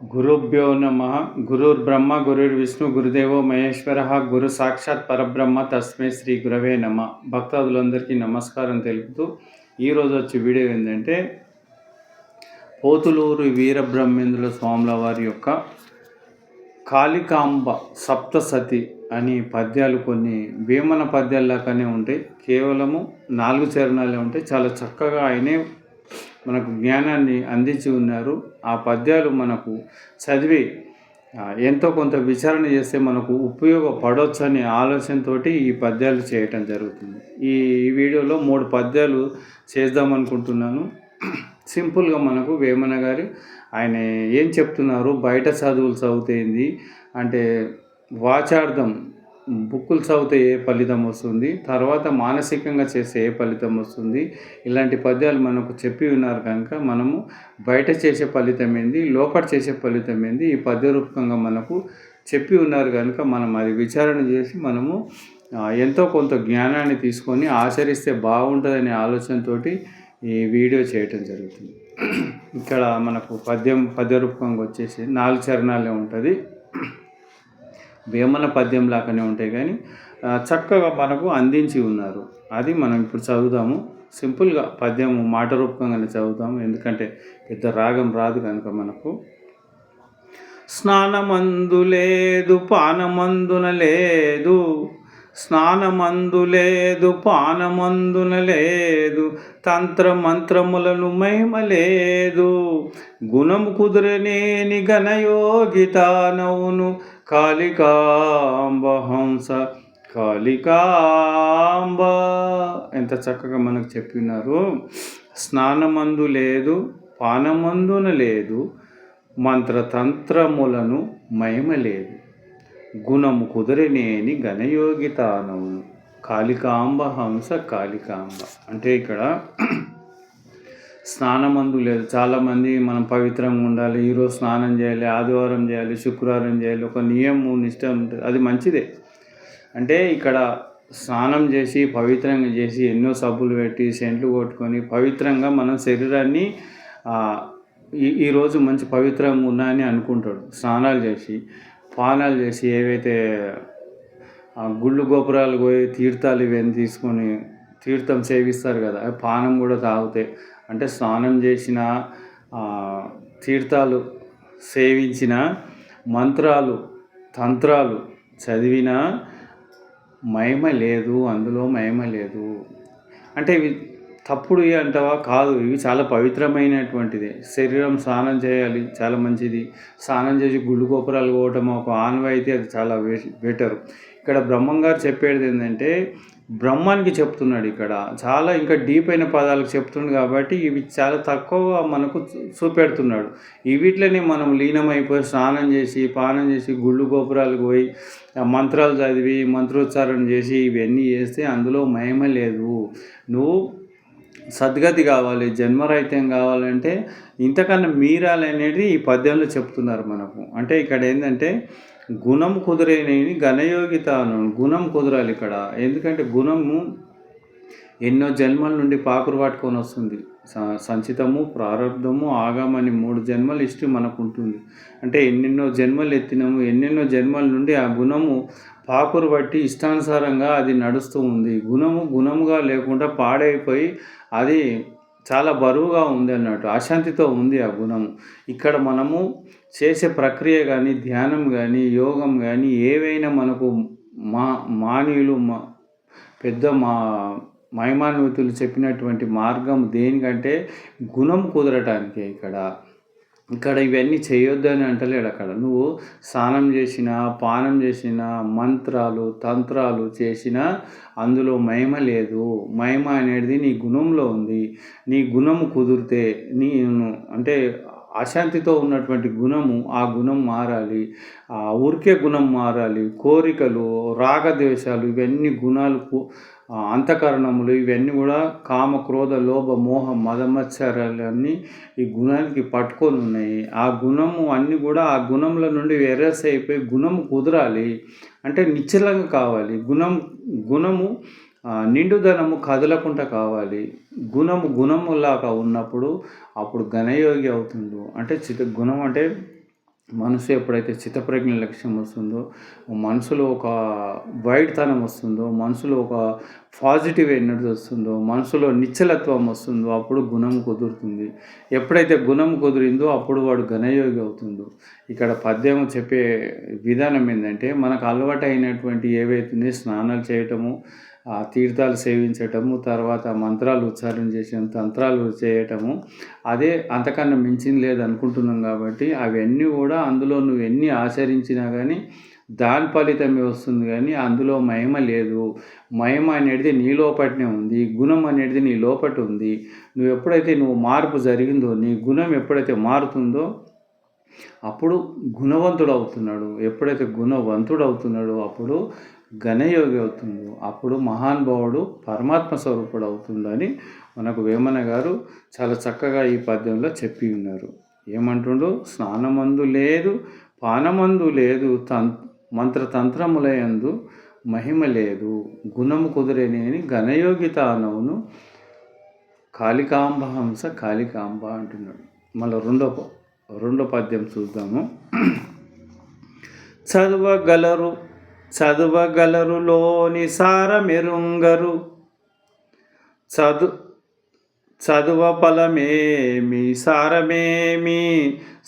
గురుభ్యో నమ. గురుర్బ్రహ్మ గురుర్విష్ణు గురుదేవో మహేశ్వర గురు సాక్షాత్ పరబ్రహ్మ తస్మై శ్రీ గురవే నమ. భక్తాదులందరికీ నమస్కారం తెలుపుతూ ఈరోజు వచ్చే వీడియో ఏంటంటే పోతులూరు వీరబ్రహ్మేంద్రుల స్వాముల వారి యొక్క కాళికాంబ సప్తసతి అని పద్యాలు కొన్ని వేమన పద్యాల్లాగానే ఉంటాయి. కేవలము 4 చరణాలే ఉంటాయి. చాలా చక్కగా ఆయనే మనకు జ్ఞానాన్ని అందించి ఉన్నారు. ఆ పద్యాలు మనకు చదివి ఎంతో కొంత విచారణ చేస్తే మనకు ఉపయోగపడవచ్చు అనే ఆలోచనతో ఈ పద్యాలు చేయటం జరుగుతుంది. ఈ వీడియోలో 3 పద్యాలు చేద్దామనుకుంటున్నాను. సింపుల్గా మనకు వేమన గారు ఆయన ఏం చెప్తున్నారు, బయట చదువులు చదివితేంది అంటే వాచార్థం బుక్కులు చదివితే ఏ ఫలితం వస్తుంది, తర్వాత మానసికంగా చేస్తే ఏ ఫలితం వస్తుంది, ఇలాంటి పద్యాలు మనకు చెప్పి ఉన్నారు. కనుక మనము బయట చేసే ఫలితం ఏంది, లోపల చేసే ఫలితం ఏంది ఈ పద్య రూపకంగా మనకు చెప్పి ఉన్నారు. కనుక మనం అది విచారణ చేసి మనము ఎంతో కొంత జ్ఞానాన్ని తీసుకొని ఆచరిస్తే బాగుంటుందనే ఆలోచనతో ఈ వీడియో చేయటం జరుగుతుంది. ఇక్కడ మనకు పద్య రూపకంగా వచ్చేసి 4 చరణాలే ఉంటుంది. వేమన పద్యం లాగానే ఉంటాయి, కానీ చక్కగా మనకు అందించి ఉన్నారు. అది మనం ఇప్పుడు చదువుతాము. సింపుల్గా పద్యం మాట రూపకంగానే చదువుతాము, ఎందుకంటే పెద్ద రాగం రాదు కనుక. మనకు స్నానమందు లేదు పానమందున లేదు, స్నానమందు లేదు పానమందున లేదు, తంత్రమంత్రములను మహిమ లేదు, గుణము కుదురనేని ఘనయోగితానవును కాళికాంబ హంస కాళికాంబ. ఎంత చక్కగా మనకు చెప్పినారు. స్నానమందు లేదు పానమందున లేదు, మంత్రతంత్రములను మహిమ లేదు, గుణము కుదరనేని ఘనయోగితానవును కాళికాంబ హంస కాళికాంబ. అంటే ఇక్కడ స్నానమందు లేదు. చాలామంది మనం పవిత్రంగా ఉండాలి, ఈరోజు స్నానం చేయాలి, ఆదివారం చేయాలి, శుక్రవారం చేయాలి, ఒక నియమం నిష్ట ఉంటుంది. అది మంచిదే. అంటే ఇక్కడ స్నానం చేసి పవిత్రంగా చేసి ఎన్నో సబ్బులు పెట్టి సెంట్లు కొట్టుకొని పవిత్రంగా మనం శరీరాన్ని ఈరోజు మంచి పవిత్రంగా ఉన్నాయని అనుకుంటాడు. స్నానాలు చేసి పానాలు చేసి ఏవైతే గుళ్ళు గోపురాలు పోయి తీర్థాలు ఇవన్నీ తీసుకొని తీర్థం సేవిస్తారు కదా, పానం కూడా తాగుతాయి. అంటే స్నానం చేసిన తీర్థాలు సేవించిన మంత్రాలు తంత్రాలు చదివిన మహిమ లేదు, అందులో మహిమ లేదు. అంటే ఇవి తప్పుడు అంటావా? కాదు, ఇవి చాలా పవిత్రమైనటువంటిది. శరీరం స్నానం చేయాలి, చాలా మంచిది. స్నానం చేసి గుళ్ళు గోపురాలు పోవటం ఒక ఆనవాయితీ, అది చాలా బెటర్. ఇక్కడ బ్రహ్మంగారు చెప్పేది ఏంటంటే బ్రహ్మానికి చెప్తున్నాడు. ఇక్కడ చాలా ఇంకా డీప్ అయిన పదాలకు చెప్తున్నాడు కాబట్టి ఇవి చాలా తక్కువ మనకు చూపెడుతున్నాడు. వీటిలోనే మనం లీనమైపోయి స్నానం చేసి పానం చేసి గుళ్ళు గోపురాలకు పోయి మంత్రాలు చదివి మంత్రోచ్చారణ చేసి ఇవన్నీ చేస్తే అందులో మహిమ లేదు. నువ్వు సద్గతి కావాలి, జన్మరహితం కావాలంటే ఇంతకన్నా మీరాలనేది ఈ పద్యంలో చెప్తున్నారు మనకు. అంటే ఇక్కడ ఏంటంటే గుణం కుదిరేని ఘనయోగితాను, గుణం కుదరాలి ఇక్కడ. ఎందుకంటే గుణము ఎన్నో జన్మల నుండి పాకురు పట్టుకొని వస్తుంది. సంచితము ప్రారంధము ఆగమని 3 జన్మల హిస్టరీ మనకు ఉంటుంది. అంటే ఎన్నెన్నో జన్మలు ఎత్తినాము, ఎన్నెన్నో జన్మల నుండి ఆ గుణము పాకురు బట్టి ఇష్టానుసారంగా అది నడుస్తూ ఉంది. గుణముగా లేకుండా పాడైపోయి అది చాలా బరువుగా ఉంది అన్నట్టు, అశాంతితో ఉంది ఆ గుణము. ఇక్కడ మనము చేసే ప్రక్రియ కానీ ధ్యానం కానీ యోగం కానీ ఏవైనా మనకు మానవులు పెద్ద మహిమాన్వితులు చెప్పినటువంటి మార్గం దేనికంటే గుణం కుదరటానికి. ఇక్కడ ఇవన్నీ చేయొద్దని అంటలేడు. అక్కడ నువ్వు స్నానం చేసిన పానం చేసిన మంత్రాలు తంత్రాలు చేసిన అందులో మహిమ లేదు. మహిమ అనేది నీ గుణంలో ఉంది. నీ గుణము కుదిరితే అంటే అశాంతితో ఉన్నటువంటి గుణము, ఆ గుణం మారాలి. ఊరికే గుణం మారాలి. కోరికలు రాగద్వేషాలు ఇవన్నీ గుణాలు అంతఃకరణములు ఇవన్నీ కూడా కామ క్రోధ లోభ మోహ మదమత్సరాలన్నీ ఈ గుణానికి పట్టుకొని ఉన్నాయి. ఆ గుణము అన్నీ కూడా ఆ గుణంలో నుండి వెరస్ అయిపోయి గుణము కుదరాలి అంటే నిశ్చలంగా కావాలి. గుణము నిండుదనము కదలకుండా కావాలి. గుణములాగా ఉన్నప్పుడు అప్పుడు ఘనయోగి అవుతుండు. అంటే గుణం అంటే మనసు ఎప్పుడైతే చిత్తప్రజ్ఞ లక్ష్యం వస్తుందో, మనసులో ఒక వైడ్‌తనం వస్తుందో, మనసులో ఒక పాజిటివ్ ఎనర్జీ వస్తుందో, మనసులో నిశ్చలత్వం వస్తుందో అప్పుడు గుణం కుదురుతుంది. ఎప్పుడైతే గుణం కుదిరిందో అప్పుడు వాడు ఘనయోగి అవుతుండు. ఇక్కడ పద్యం చెప్పే విధానం ఏందంటే, మనకు అలవాటైనటువంటి ఏవైతే స్నానాలు చేయటము, తీర్థాలు సేవించటము, తర్వాత మంత్రాలు ఉచ్చారణ చేయడం, తంత్రాలు చేయటము, అదే అంతకన్నా మించింది లేదనుకుంటున్నాం కాబట్టి అవన్నీ కూడా అందులో నువ్వు ఎన్ని ఆచరించినా కానీ దాని ఫలితమే వస్తుంది కానీ అందులో మహిమ లేదు. మహిమ అనేది నీ లోపటనే ఉంది. గుణం అనేది నీ లోపట ఉంది. నువ్వు ఎప్పుడైతే మార్పు జరిగిందో, నీ గుణం ఎప్పుడైతే మారుతుందో అప్పుడు గుణవంతుడు అవుతున్నాడు. ఎప్పుడైతే గుణవంతుడు అవుతున్నాడో అప్పుడు ఘనయోగి అవుతుందో అప్పుడు మహానుభావుడు పరమాత్మ స్వరూపుడు అవుతుందని మనకు వేమన గారు చాలా చక్కగా ఈ పద్యంలో చెప్పి ఉన్నారు. ఏమంటుండు? స్నానమందు లేదు, పానమందు లేదు, మంత్రతంత్రములయందు మహిమ లేదు, గుణము కుదిరేనేని ఘనయోగి తానవును, కాళికాంబహంస కాళికాంబ అంటున్నాడు. మళ్ళీ రెండో పద్యం చూద్దాము. చదవగలరు లోని సారమెరుంగరు, చదువ ఫలమేమి సారమేమి,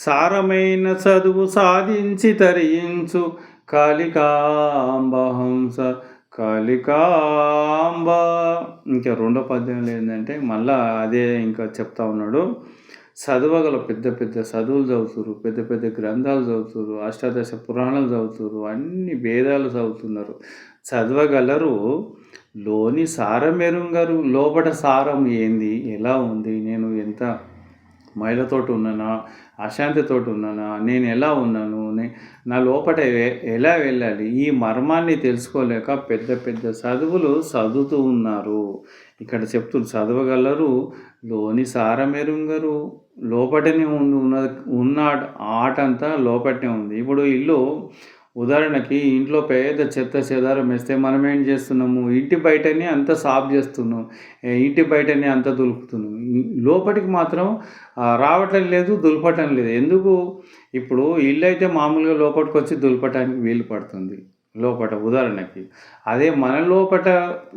సారమైన చదువు సాధించి తరించు, కాళికాంబహంస కాళికాంబ. ఇంకా రెండో పద్యంలో ఏంటంటే మళ్ళా అదే ఇంకా చెప్తా ఉన్నాడు. చదవగల పెద్ద పెద్ద చదువులు చదువుతున్నారు, పెద్ద పెద్ద గ్రంథాలు చదువుతున్నారు, అష్టాదశ పురాణాలు చదువుతున్నారు, అన్ని వేదాలు చదువుతున్నారు. చదవగలరు లోని సారం ఎరుంగరు, లోపల సారం ఏంది, ఎలా ఉంది, నేను ఎంత మైలతోటి ఉన్నానా, అశాంతితోటి ఉన్నానా, నేను ఎలా ఉన్నాను, నా లోపల ఎలా వెళ్ళాలి, ఈ మర్మాన్ని తెలుసుకోలేక పెద్ద పెద్ద చదువులు చదువుతూ ఉన్నారు. ఇక్కడ చెప్తున్నారు చదవగలరు లోని సారమెరుంగరు, లోపటనే ఉన్న ఆట అంతా లోపటనే ఉంది. ఇప్పుడు ఇల్లు ఉదాహరణకి ఇంట్లో పెద్ద చెత్త చెదారం వేస్తే మనం ఏం చేస్తున్నాము, ఇంటి బయటనే అంత సాఫ్ చేస్తున్నాం, ఇంటి బయటనే అంత దులుపుతున్నాం, లోపలికి మాత్రం రావటం లేదు, దులపటం లేదు. ఎందుకు? ఇప్పుడు ఇల్లు అయితే మామూలుగా లోపలికి వచ్చి దులపటానికి వీలు పడుతుంది లోపట ఉదాహరణకి. అదే మన లోపట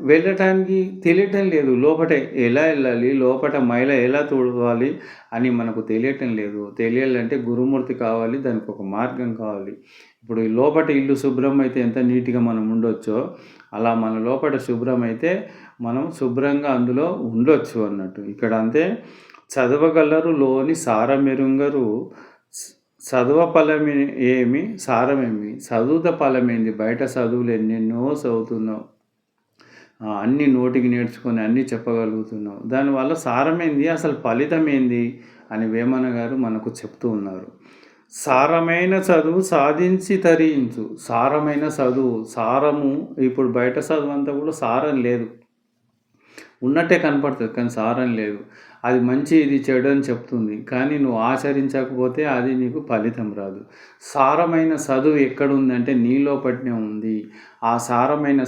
వెళ్ళటానికి తెలియటం లేదు, లోపట ఎలా వెళ్ళాలి, లోపట మైల ఎలా తుడవాలి అని మనకు తెలియటం లేదు. తెలియాలంటే గురుమూర్తి కావాలి, దానికి ఒక మార్గం కావాలి. ఇప్పుడు ఈ లోపట ఇల్లు శుభ్రం అయితే ఎంత నీట్గా మనం ఉండొచ్చో అలా మన లోపల శుభ్రం అయితే మనం శుభ్రంగా అందులో ఉండొచ్చు అన్నట్టు. ఇక్కడ అంతే చదవగలరు లోని సారమెరుంగరు, చదువ ఫలమే ఏమి సారమేమి, చదువుత ఫలమేంది, బయట చదువులు ఎన్నెన్నో చదువుతున్నావు, అన్నీ నోటికి నేర్చుకొని అన్నీ చెప్పగలుగుతున్నావు, దానివల్ల సారమేంది, అసలు ఫలితం ఏంది అని వేమన గారు మనకు చెప్తూ ఉన్నారు. సారమైన చదువు సాధించి తరించు. సారమైన చదువు, సారము ఇప్పుడు బయట చదువు అంతా కూడా సారం లేదు, ఉన్నట్టే కనపడుతుంది కానీ సారం లేదు. అది మంచి ఇది చెడు అని చెప్తుంది కానీ నువ్వు ఆచరించకపోతే అది నీకు ఫలితం రాదు. సారమైన చదువు ఎక్కడుందంటే నీ లోపటనే ఉంది. ఆ సారమైన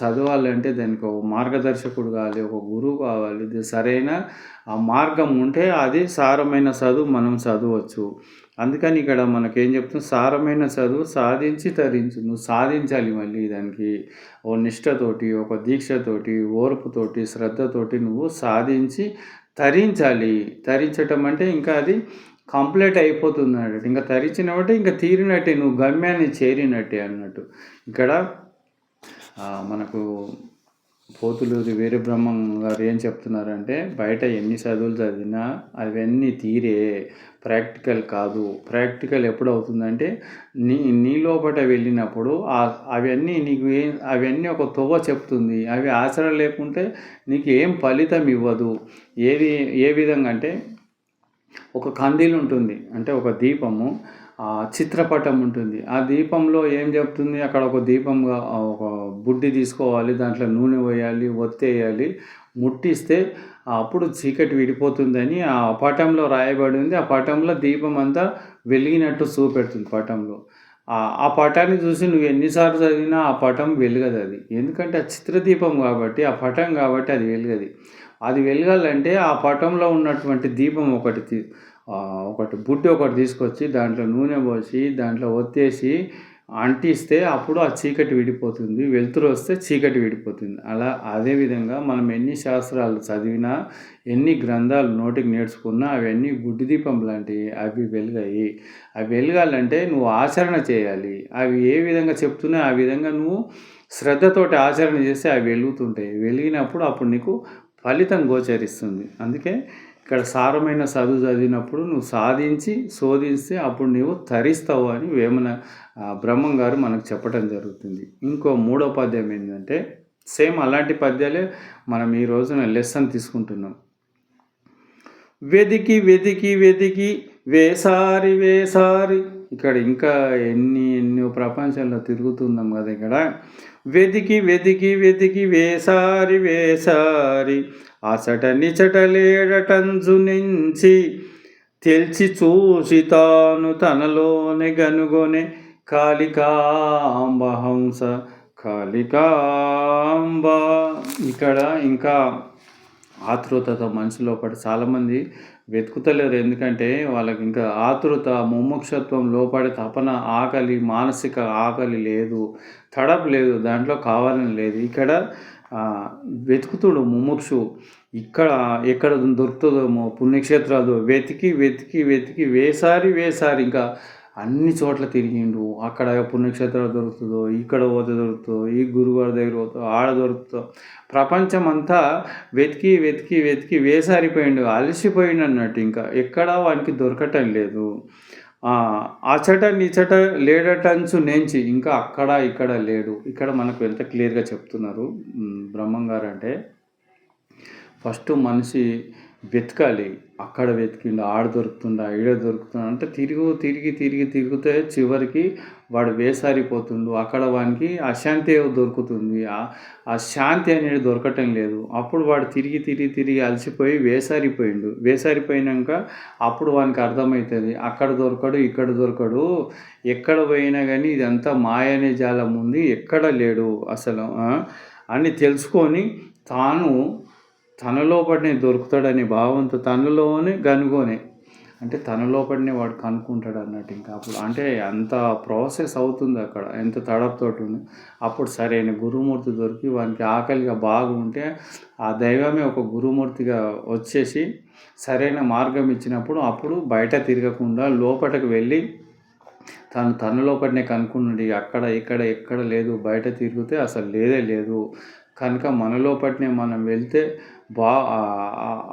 చదవాలంటే దానికి ఒక మార్గదర్శకుడు కావాలి, ఒక గురువు కావాలి. ఇది సరైన ఆ మార్గం ఉంటే అది సారమైన చదువు మనం చదవచ్చు. అందుకని ఇక్కడ మనకేం చెప్తుంది, సారమైన చదువు సాధించి తరించు. నువ్వు సాధించాలి మళ్ళీ దానికి ఓ నిష్ఠతోటి, ఒక దీక్షతోటి, ఓర్పుతోటి, శ్రద్ధతోటి నువ్వు సాధించి తరించాలి. తరించటం అంటే ఇంకా అది కంప్లీట్ అయిపోతుంది అన్నట్టు. ఇంకా తరించినట్టే ఇంకా తీరినట్టే, నువ్వు గమ్యాన్ని చేరినట్టే అన్నట్టు. ఇక్కడ మనకు పోతులూరి వీరబ్రహ్మం గారు ఏం చెప్తున్నారంటే, బయట ఎన్ని చదువులు చదివినా అవన్నీ తీరే, ప్రాక్టికల్ కాదు. ప్రాక్టికల్ ఎప్పుడు అవుతుందంటే నీ లోపల వెళ్ళినప్పుడు అవన్నీ నీకు అవన్నీ ఒక తొవ్వ చెప్తుంది. అవి ఆచరణ లేకుంటే నీకు ఏం ఫలితం ఇవ్వదు. ఏ విధంగా అంటే ఒక కందీలు ఉంటుంది, అంటే ఒక దీపము, చిత్రపటం ఉంటుంది. ఆ దీపంలో ఏం చెప్తుంది, అక్కడ ఒక దీపంగా ఒక బుడ్డి తీసుకోవాలి, దాంట్లో నూనె పోయాలి, ఒత్తేయాలి, ముట్టిస్తే అప్పుడు చీకటి విడిపోతుందని ఆ పటంలో రాయబడి ఉంది. ఆ పటంలో దీపం అంతా వెలిగినట్టు చూపెడుతుంది పటంలో. ఆ పటాన్ని చూసి నువ్వు ఎన్నిసార్లు చదివినా ఆ పటం వెలగదు. అది ఎందుకంటే ఆ చిత్రదీపం కాబట్టి, ఆ పటం కాబట్టి అది వెలగదు. అది వెలగాలంటే ఆ పటంలో ఉన్నటువంటి దీపం ఒకటి ఒకటి బుడ్డి ఒకటి తీసుకొచ్చి దాంట్లో నూనె పోసి దాంట్లో ఒత్తేసి అంటిస్తే అప్పుడు ఆ చీకటి విడిపోతుంది. వెలుతురు వస్తే చీకటి విడిపోతుంది. అదేవిధంగా మనం ఎన్ని శాస్త్రాలు చదివినా, ఎన్ని గ్రంథాలు నోటికి నేర్చుకున్నా అవన్నీ గుడ్డి దీపం లాంటివి. అవి వెలగాయి. అవి వెలగాలంటే నువ్వు ఆచరణ చేయాలి. అవి ఏ విధంగా చెప్తున్నా ఆ విధంగా నువ్వు శ్రద్ధతోటి ఆచరణ చేస్తే అవి వెలుగుతుంటాయి. వెలిగినప్పుడు అప్పుడు నీకు ఫలితం గోచరిస్తుంది. అందుకే ఇక్కడ సారమైన చదువు చదివినప్పుడు నువ్వు సాధించి శోధిస్తే అప్పుడు నువ్వు తరిస్తావు అని బ్రహ్మం గారు మనకు చెప్పడం జరుగుతుంది. ఇంకో మూడో పద్యం ఏంటంటే సేమ్ అలాంటి పద్యాలే మనం ఈ రోజున లెసన్ తీసుకుంటున్నాం. వెదికి వెదికి వెదికి వేసారి వేసారి. ఇక్కడ ఇంకా ఎన్నో ప్రపంచంలో తిరుగుతున్నాం కదా. ఇక్కడ వెదికి వెదికి వెదికి వేసారి వేసారి అసట నిచటలేడటంజు నుంచి తెల్చి చూసి తాను తనలోనే గనుగొనే కాళికాంబ హంస కాళికాంబ. ఇక్కడ ఇంకా ఆతృతతో మనసు లోపల చాలామంది వెతుకుతలేరు. ఎందుకంటే వాళ్ళకి ఇంకా ఆతృత, ముముక్షత్వం లోపడి తపన, ఆకలి, మానసిక ఆకలి లేదు, తడపు లేదు, దాంట్లో కావాలని లేదు. ఇక్కడ వెతుకుతుడు ముముక్షు. ఇక్కడ ఎక్కడ దొరుకుతుందో పుణ్యక్షేత్రాలు వెతికి వెతికి వెతికి వేసారి వేసారి ఇంకా అన్ని చోట్ల తిరిగిండు. అక్కడ పుణ్యక్షేత్రాలు దొరుకుతుందో, ఇక్కడ పోతే దొరుకుతుందో, ఈ గురువారి దగ్గర పోతుందో, ఆడ దొరుకుతుందో, ప్రపంచం అంతా వెతికి వెతికి వెతికి వేసారిపోయిండు, అలసిపోయిండు అన్నట్టు. ఇంకా ఎక్కడా వానికి దొరకటం లేదు. అచట నిచట లేడటంచు నెంచి, ఇంకా అక్కడ ఇక్కడ లేడు. ఇక్కడ మనకు ఎంత క్లియర్గా చెప్తున్నారు బ్రహ్మం గారు అంటే, ఫస్ట్ మనిషి వెతకాలి. అక్కడ వెతికిండు, ఆడ దొరుకుతుండా, ఈడ దొరుకుతుండా అంటే తిరిగితే చివరికి వాడు వేసారిపోతుండు. అక్కడ వానికి అశాంతి దొరుకుతుంది. ఆ శాంతి అనేది దొరకటం లేదు. అప్పుడు వాడు తిరిగి అలసిపోయి వేసారిపోయినాక అప్పుడు వానికి అర్థమవుతుంది, అక్కడ దొరకడు, ఇక్కడ దొరకడు, ఎక్కడ పోయినా కానీ ఇదంతా మాయనే జాలం ఉంది, ఎక్కడ లేడు అసలు అని తెలుసుకొని తాను తనలోపడినే దొరుకుతాడనే భావంతో తనలోనే కనుగొనే, అంటే తనలోపడినే వాడు కనుక్కుంటాడు అన్నట్టు. ఇంకా అప్పుడు అంటే అంత ప్రాసెస్ అవుతుంది అక్కడ, ఎంత తడపతోటి ఉంది. అప్పుడు సరైన గురుమూర్తి దొరికి వానికి ఆకలిగా బాగుంటే ఆ దైవమే ఒక గురుమూర్తిగా వచ్చేసి సరైన మార్గం ఇచ్చినప్పుడు అప్పుడు బయట తిరగకుండా లోపలికి వెళ్ళి తన లోపలనే కనుక్కున్నాడు. అక్కడ ఇక్కడ ఎక్కడ లేదు, బయట తిరిగితే అసలు లేదు కనుక మన లోపలనే మనం వెళ్తే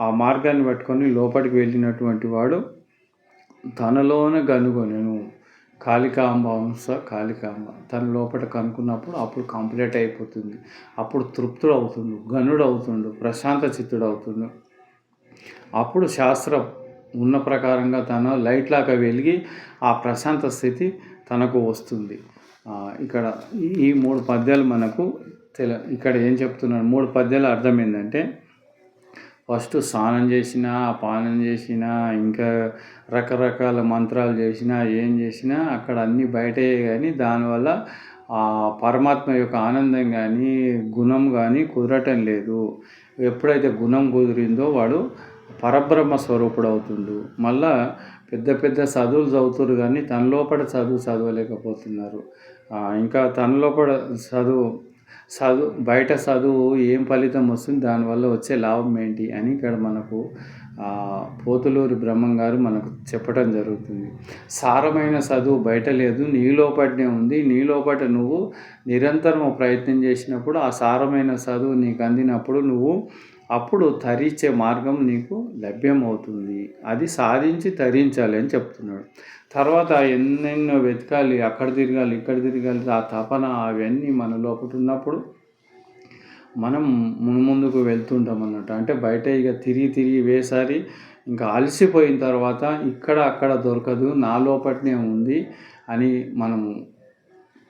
ఆ మార్గాన్ని పట్టుకొని లోపలికి వెళ్ళినటువంటి వాడు తనలోనే కనుగొనెను కాళికాంబ హంస కాళికాంబ. తన లోపల కనుక్కున్నప్పుడు అప్పుడు కంప్లీట్ అయిపోతుంది. అప్పుడు తృప్తుడు అవుతుండు, గనుడు అవుతుండు, ప్రశాంత చిత్తుడు అవుతుండు. అప్పుడు శాస్త్రం ఉన్న ప్రకారంగా తన లైట్ లాగా వెలిగి ఆ ప్రశాంత స్థితి తనకు వస్తుంది. ఇక్కడ ఈ 3 పద్యాలు మనకు ఇక్కడ ఏం చెప్తున్నాడు, 3 పద్యాల అర్థం ఏంటంటే, ఫస్ట్ స్నానం చేసినా, పానం చేసినా, ఇంకా రకరకాల మంత్రాలు చేసినా, ఏం చేసినా అక్కడ అన్నీ బయటే, కానీ దానివల్ల ఆ పరమాత్మ యొక్క ఆనందం కానీ గుణం కానీ కుదరటం లేదు. ఎప్పుడైతే గుణం కుదిరిందో వాడు పరబ్రహ్మ స్వరూపుడు అవుతుండు. మళ్ళా పెద్ద చదువులు చదువుతారు కానీ తన లోపల చదవలేకపోతున్నారు. ఇంకా తన లోపల బయట చదువు ఏం ఫలితం వస్తుంది, దానివల్ల వచ్చే లాభం ఏంటి అని ఇక్కడ మనకు పోతులూరి బ్రహ్మం గారు మనకు చెప్పడం జరుగుతుంది. సారమైన చదువు బయట లేదు, నీ లోపలనే ఉంది. నీ లోపల నువ్వు నిరంతరం ప్రయత్నం చేసినప్పుడు ఆ సారమైన చదువు నీకు అందినప్పుడు నువ్వు అప్పుడు తరించే మార్గం నీకు లభ్యమవుతుంది. అది సాధించి తరించాలి అని చెప్తున్నాడు. తర్వాత ఎన్నెన్నో వెతకాలి, అక్కడ తిరగాలి, ఇక్కడ తిరగాలి, ఆ తపన అవన్నీ మన లోపల ఉన్నప్పుడు మనం ముందుకు వెళ్తుంటాం అన్నట్టు. అంటే బయట ఇక తిరిగి వేసారి ఇంకా అలసిపోయిన తర్వాత ఇక్కడ అక్కడ దొరకదు, నా లోపలనే ఉంది అని మనము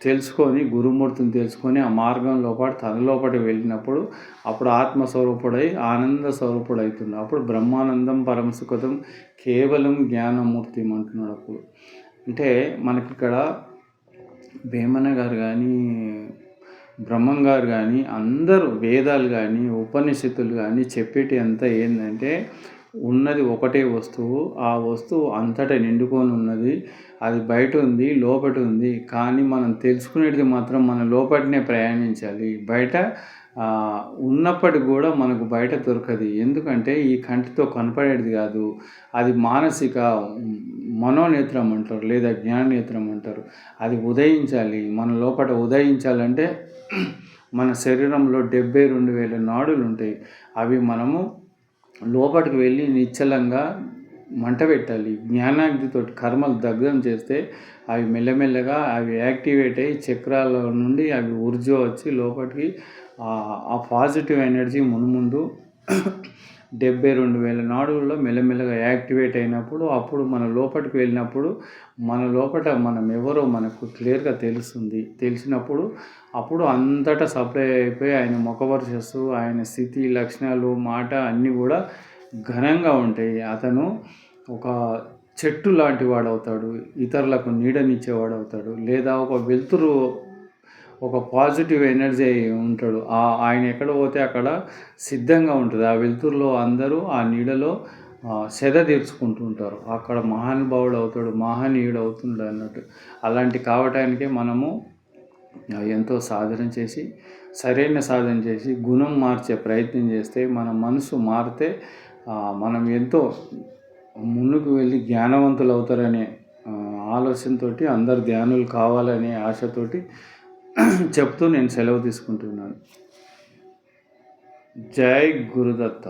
తెలుసుకొని, గురుమూర్తిని తెలుసుకొని ఆ మార్గం లోపల తన లోపల వెళ్ళినప్పుడు అప్పుడు ఆత్మస్వరూపుడై ఆనంద స్వరూపుడు అవుతుంది. అప్పుడు బ్రహ్మానందం పరమసుఖతం కేవలం జ్ఞానమూర్తి అంటున్నాడు. అప్పుడు అంటే మనకి ఇక్కడ వేమన గారు కానీ బ్రహ్మం గారు కానీ అందరూ వేదాలు కానీ ఉపనిషత్తులు కానీ చెప్పేటి అంతా ఏంటంటే ఉన్నది ఒకటే వస్తువు. ఆ వస్తువు అంతటా నిండుకొని ఉన్నది. అది బయట ఉంది, లోపట ఉంది. కానీ మనం తెలుసుకునేటిది మాత్రం మన లోపటనే ప్రయాణించాలి. బయట ఉన్నప్పటికి కూడా మనకు బయట దొరకదు. ఎందుకంటే ఈ కంటితో కనపడేది కాదు. అది మానసిక మనోనేత్రం అంటారు, లేదా జ్ఞాననేత్రం అంటారు. అది ఉదయించాలి. మన లోపల ఉదయించాలంటే మన శరీరంలో 72,000 నాడులు ఉంటాయి. అవి మనము లోపలికి వెళ్ళి నిశ్చలంగా మంట పెట్టాలి. జ్ఞానాగ్నితోటి కర్మలు దగ్ధం చేస్తే అవి మెల్లమెల్లగా అవి యాక్టివేట్ అయ్యి చక్రాల నుండి అవి ఊర్జో వచ్చి లోపలికి ఆ పాజిటివ్ ఎనర్జీ మున్ముందు 72,000 నాడుల్లో మెల్లమెల్లగా యాక్టివేట్ అయినప్పుడు అప్పుడు మన లోపలికి వెళ్ళినప్పుడు మన లోపల మనం ఎవరో మనకు క్లియర్గా తెలుస్తుంది. తెలిసినప్పుడు అప్పుడు అంతటా సప్లై అయిపోయి ఆయన ముఖవర్చస్సు, ఆయన స్థితి, లక్షణాలు, మాట అన్నీ కూడా ఘనంగా ఉంటాయి. అతను ఒక చెట్టు లాంటి వాడు అవుతాడు, ఇతరులకు నీడనిచ్చేవాడు అవుతాడు, లేదా ఒక వెలుతురు, ఒక పాజిటివ్ ఎనర్జీ ఉంటాడు. ఆయన ఎక్కడ పోతే అక్కడ సిద్ధంగా ఉంటుంది. ఆ వెలుతురులో అందరూ ఆ నీడలో సెద తీర్చుకుంటూ ఉంటారు. అక్కడ మహానుభావుడు అవుతాడు, మహనీయుడు అవుతుండు అన్నట్టు. అలాంటి కావటానికే మనము ఎంతో సాధన చేసి, సరైన సాధన చేసి గుణం మార్చే ప్రయత్నం చేస్తే, మన మనసు మారితే మనం ఎంతో ముందుకు వెళ్ళి జ్ఞానవంతులు అవుతారనే ఆలోచనతోటి అందరు ధ్యానులు కావాలనే ఆశతోటి చెప్తూ నేను సెలవు తీసుకుంటున్నాను. జై గురుదత్త.